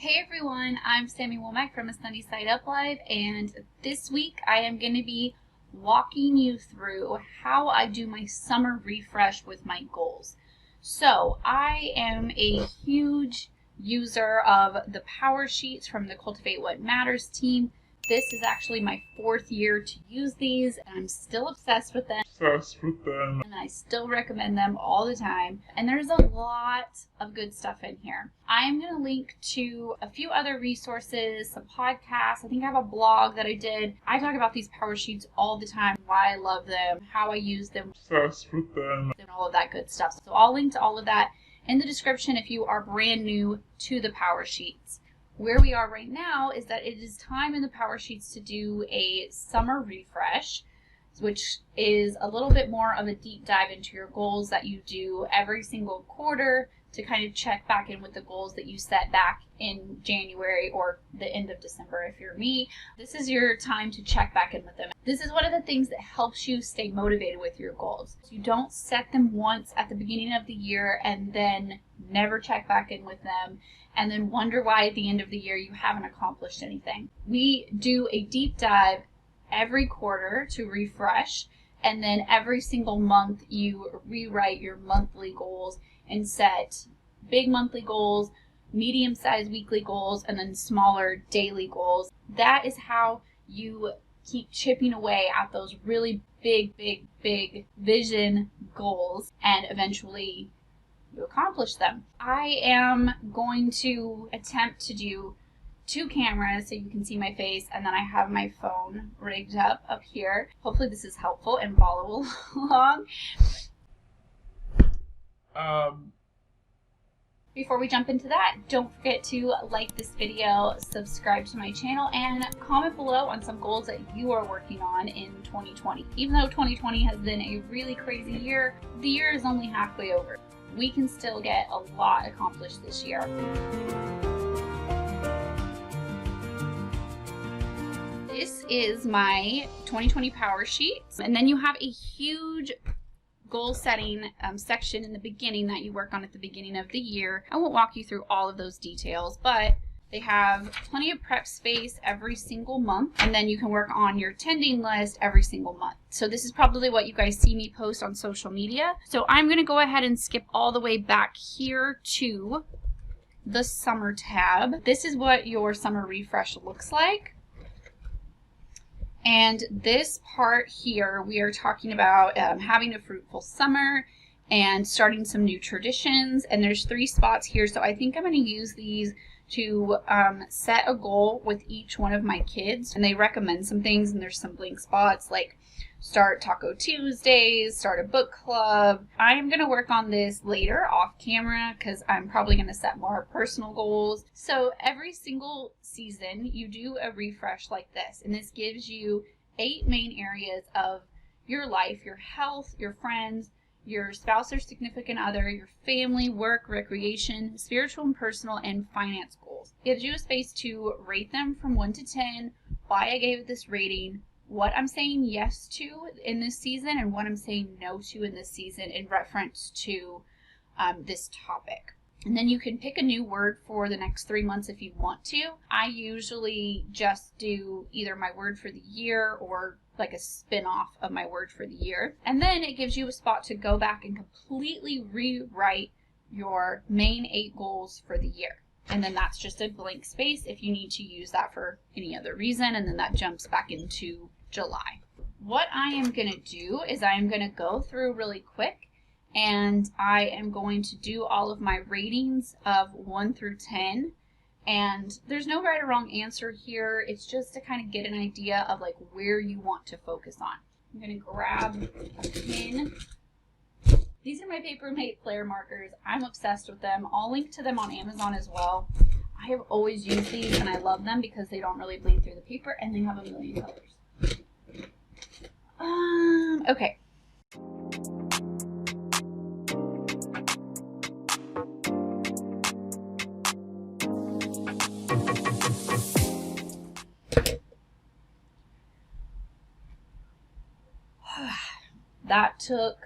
Hey everyone, I'm Sammy Womack from A Sunny Side Up Live, and this week I am going to be walking you through how I do my summer refresh with my goals. So I am a huge user of the Powersheets from the Cultivate What Matters team. This is actually my 4th year to use these, and I'm still obsessed with them. And I still recommend them all the time. And there's a lot of good stuff in here. I am going to link to a few other resources, some podcasts. I think I have a blog that I did. I talk about these Powersheets all the time, why I love them, how I use them, obsessed with them, and all of that good stuff. So I'll link to all of that in the description if you are brand new to the Powersheets. Where we are right now is that it is time in the Powersheets to do a summer refresh, which is a little bit more of a deep dive into your goals that you do every single quarter to kind of check back in with the goals that you set back in January or the end of December if you're me. This is your time to check back in with them. This is one of the things that helps you stay motivated with your goals. You don't set them once at the beginning of the year and then never check back in with them and then wonder why at the end of the year you haven't accomplished anything. We do a deep dive every quarter to refresh, and then every single month you rewrite your monthly goals and set big monthly goals, medium-sized weekly goals, and then smaller daily goals. That is how you keep chipping away at those really big vision goals, and eventually you accomplish them. I am going to attempt to do 2 cameras so you can see my face, and then I have my phone rigged up here. Hopefully this is helpful and follow along. Before we jump into that, don't forget to like this video, subscribe to my channel, and comment below on some goals that you are working on in 2020. Even though 2020 has been a really crazy year, the year is only halfway over. We can still get a lot accomplished this year. This is my 2020 Powersheets, and then you have a huge goal setting section in the beginning that you work on at the beginning of the year. I won't walk you through all of those details, but they have plenty of prep space every single month, and then you can work on your tending list every single month. So this is probably what you guys see me post on social media. So I'm going to go ahead and skip all the way back here to the summer tab. This is what your summer refresh looks like. And this part here, we are talking about having a fruitful summer and starting some new traditions. And there's 3 spots here, so I think I'm going to use these to set a goal with each one of my kids. And they recommend some things, and there's some blank spots like start Taco Tuesdays, start a book club. I am going to work on this later off camera because I'm probably going to set more personal goals. So every single season you do a refresh like this, and this gives you 8 main areas of your life: your health, your friends, your spouse or significant other, your family, work, recreation, spiritual and personal, and finance goals. It gives you a space to rate them from 1 to 10, why I gave it this rating, what I'm saying yes to in this season, and what I'm saying no to in this season in reference to this topic. And then you can pick a new word for the next 3 months if you want to. I usually just do either my word for the year or like a spin-off of my word for the year. And then it gives you a spot to go back and completely rewrite your main 8 goals for the year. And then that's just a blank space if you need to use that for any other reason, and then that jumps back into July. What I am going to do is I am going to go through really quick, and I am going to do all of my ratings of 1 through 10. And there's no right or wrong answer here. It's just to kind of get an idea of like where you want to focus on. I'm going to grab a pin. These are my Paper Mate Flare markers. I'm obsessed with them. I'll link to them on Amazon as well. I have always used these and I love them because they don't really bleed through the paper and they have a million colors. Okay. That took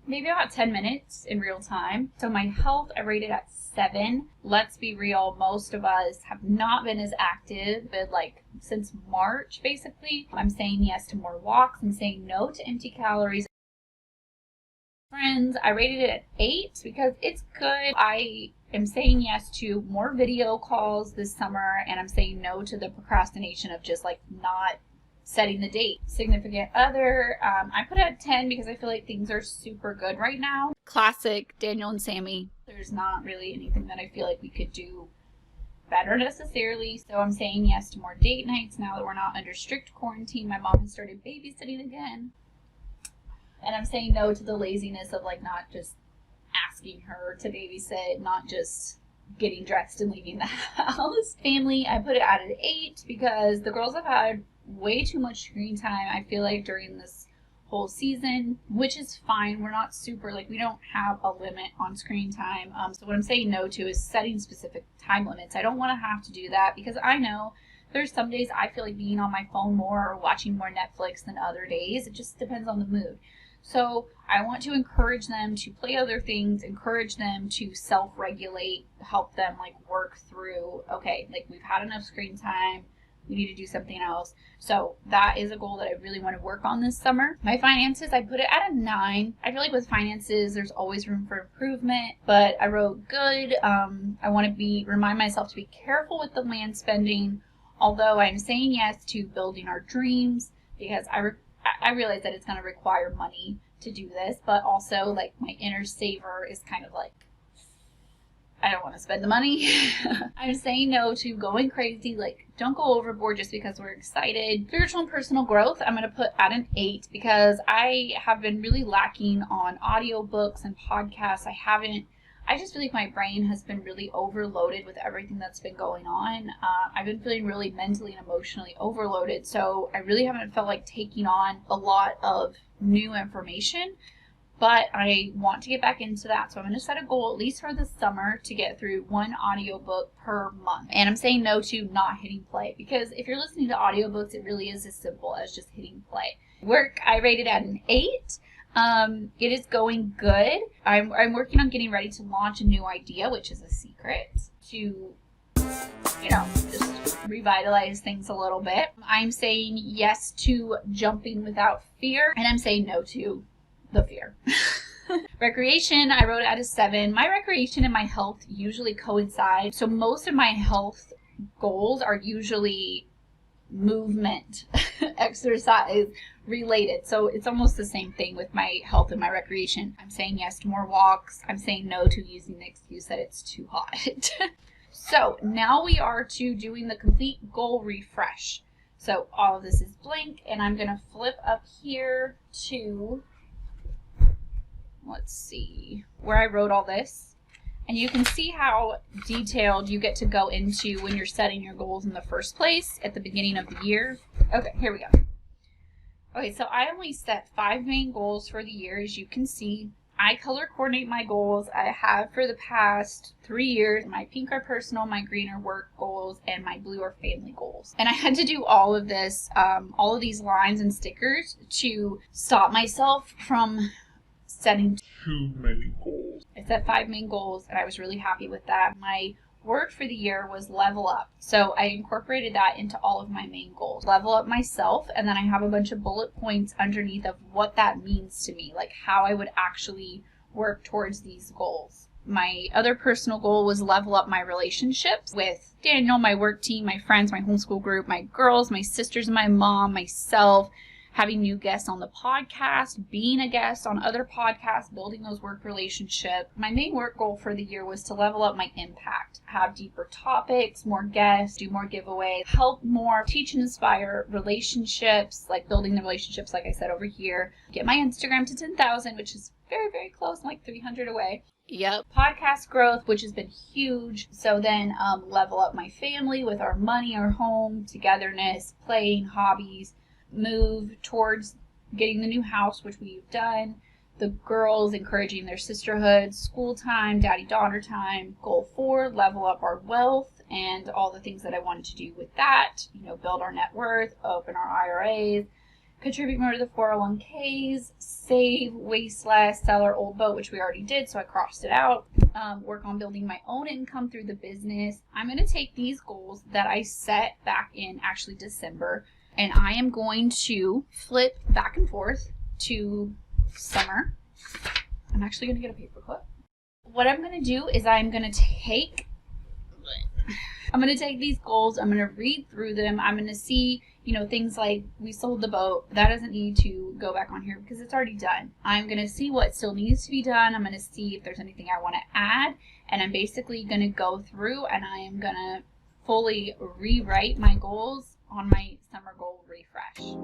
maybe about 10 minutes in real time. So my health, I rated at 7. Let's be real, most of us have not been as active, but like since March, basically. I'm saying yes to more walks. I'm saying no to empty calories. Friends, I rated it at 8 because it's good. I am saying yes to more video calls this summer, and I'm saying no to the procrastination of just like not setting the date. Significant other, I put it at 10 because I feel like things are super good right now. Classic Daniel and Sammy. There's not really anything that I feel like we could do better necessarily. So I'm saying yes to more date nights now that we're not under strict quarantine. My mom has started babysitting again. And I'm saying no to the laziness of like not just asking her to babysit, not just getting dressed and leaving the house. Family, I put it at an 8 because the girls have had way too much screen time, I feel like, during this whole season, which is fine. We're not super, like, we don't have a limit on screen time. So what I'm saying no to is setting specific time limits. I don't want to have to do that because I know there's some days I feel like being on my phone more or watching more Netflix than other days. It just depends on the mood. So I want to encourage them to play other things, encourage them to self-regulate, help them like work through, okay, like we've had enough screen time, we need to do something else. So that is a goal that I really want to work on this summer. My finances, I put it at a 9. I feel like with finances, there's always room for improvement, but I wrote good. I want to remind myself to be careful with the land spending, although I'm saying yes to building our dreams because I realize that it's going to require money to do this, but also like my inner saver is kind of like, I don't want to spend the money. I'm saying no to going crazy. Like, don't go overboard just because we're excited. Spiritual and personal growth, I'm going to put at an 8 because I have been really lacking on audiobooks and podcasts. I just feel like my brain has been really overloaded with everything that's been going on. I've been feeling really mentally and emotionally overloaded, so I really haven't felt like taking on a lot of new information, but I want to get back into that. So I'm going to set a goal, at least for the summer, to get through 1 audiobook per month. And I'm saying no to not hitting play, because if you're listening to audiobooks, it really is as simple as just hitting play. Work, I rated at an 8. It is going good. I'm working on getting ready to launch a new idea, which is a secret, to, just revitalize things a little bit. I'm saying yes to jumping without fear, and I'm saying no to the fear. Recreation, I wrote at a 7. My recreation and my health usually coincide. So most of my health goals are usually movement, exercise related. So it's almost the same thing with my health and my recreation. I'm saying yes to more walks. I'm saying no to using the excuse that it's too hot. So now we are to doing the complete goal refresh. So all of this is blank, and I'm going to flip up here to, let's see, where I wrote all this. And you can see how detailed you get to go into when you're setting your goals in the first place at the beginning of the year. Okay, here we go. Okay, so I only set 5 main goals for the year, as you can see. I color coordinate my goals. I have for the past 3 years. My pink are personal, my green are work goals, and my blue are family goals. And I had to do all of this, all of these lines and stickers to stop myself from setting too many goals. I set 5 main goals, and I was really happy with that. My word for the year was level up. So I incorporated that into all of my main goals. Level up myself, and then I have a bunch of bullet points underneath of what that means to me, like how I would actually work towards these goals. My other personal goal was level up my relationships with Daniel, my work team, my friends, my homeschool group, my girls, my sisters, my mom, myself, having new guests on the podcast, being a guest on other podcasts, building those work relationships. My main work goal for the year was to level up my impact, have deeper topics, more guests, do more giveaways, help more, teach and inspire relationships, like building the relationships, like I said over here, get my Instagram to 10,000, which is very, very close, I'm like 300 away. Yep. Podcast growth, which has been huge. So then level up my family with our money, our home, togetherness, playing, hobbies, move towards getting the new house, which we've done. The girls encouraging their sisterhood, school time, daddy-daughter time. Goal 4, level up our wealth and all the things that I wanted to do with that. Build our net worth, open our IRAs, contribute more to the 401ks, save, waste less, sell our old boat, which we already did, so I crossed it out, work on building my own income through the business. I'm going to take these goals that I set back in actually December, and I am going to flip back and forth to summer. I'm actually going to get a paper clip. What I'm going to do is I'm going to take these goals, I'm going to read through them, I'm going to see, things like we sold the boat, that doesn't need to go back on here because it's already done. I'm going to see what still needs to be done, I'm going to see if there's anything I want to add, and I'm basically going to go through and I am going to fully rewrite my goals on my summer goal refresh.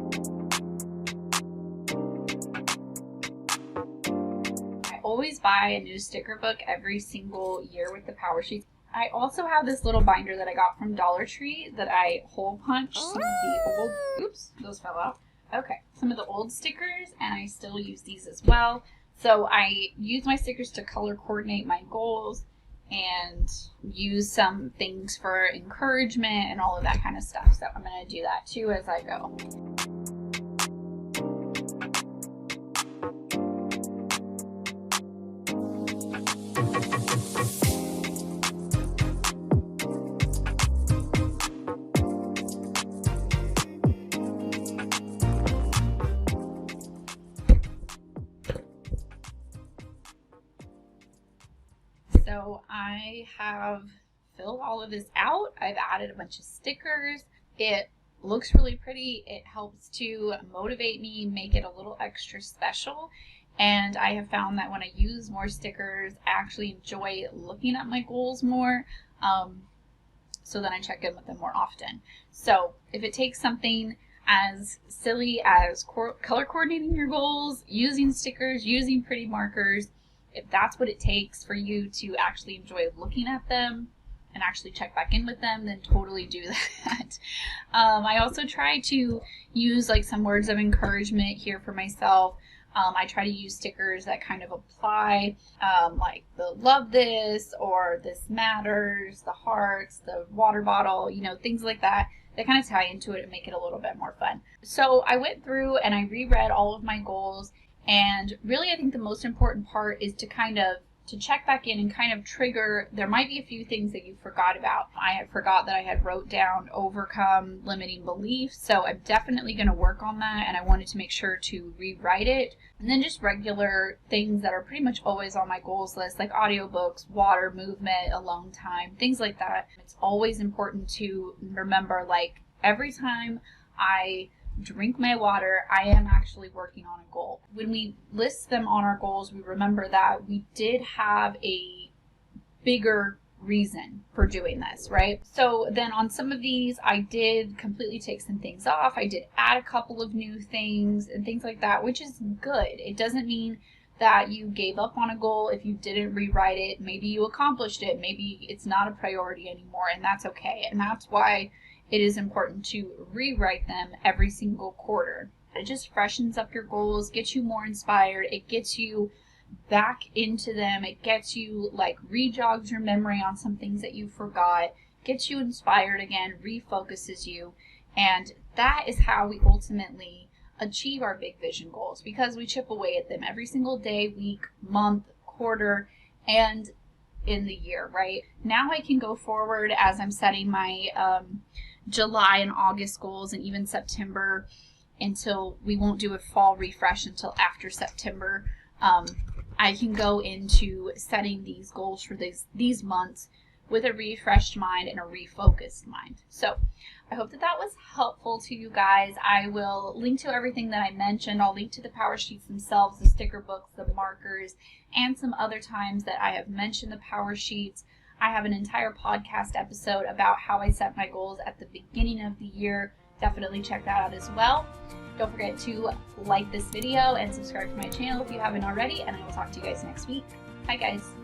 I always buy a new sticker book every single year with the Powersheets. I also have this little binder that I got from Dollar Tree that I hole punched some of the old, oops, those fell out. Okay, some of the old stickers, and I still use these as well. So I use my stickers to color coordinate my goals and use some things for encouragement and all of that kind of stuff. So I'm going to do that too as I go. So I have filled all of this out. I've added a bunch of stickers. It looks really pretty. It helps to motivate me, make it a little extra special. And I have found that when I use more stickers, I actually enjoy looking at my goals more. So then I check in with them more often. So if it takes something as silly as color coordinating your goals, using stickers, using pretty markers, if that's what it takes for you to actually enjoy looking at them and actually check back in with them, then totally do that. I also try to use like some words of encouragement here for myself. I try to use stickers that kind of apply, like the love this, or this matters, the hearts, the water bottle, things like that. They kind of tie into it and make it a little bit more fun. So I went through and I reread all of my goals. And really, I think the most important part is to check back in and kind of trigger. There might be a few things that you forgot about. I had forgot that I had wrote down overcome limiting beliefs. So I'm definitely going to work on that. And I wanted to make sure to rewrite it. And then just regular things that are pretty much always on my goals list, like audiobooks, water, movement, alone time, things like that. It's always important to remember, like every time I drink my water, I am actually working on a goal. When we list them on our goals, we remember that we did have a bigger reason for doing this, right? So then on some of these, I did completely take some things off. I did add a couple of new things and things like that, which is good. It doesn't mean that you gave up on a goal if you didn't rewrite it. Maybe you accomplished it. Maybe it's not a priority anymore, and that's okay. And that's why it is important to rewrite them every single quarter. It just freshens up your goals, gets you more inspired, it gets you back into them, it gets you rejogs your memory on some things that you forgot, gets you inspired again, refocuses you, and that is how we ultimately achieve our big vision goals, because we chip away at them every single day, week, month, quarter, and in the year, right? Now I can go forward as I'm setting my July and August goals, and even September, until we won't do a fall refresh until after September. I can go into setting these goals for these months with a refreshed mind and a refocused mind. So I hope that was helpful to you guys. I will link to everything that I mentioned. I'll link to the Powersheets themselves, the sticker books, the markers, and some other times that I have mentioned the Powersheets. I have an entire podcast episode about how I set my goals at the beginning of the year. Definitely check that out as well. Don't forget to like this video and subscribe to my channel if you haven't already, and I will talk to you guys next week. Bye guys.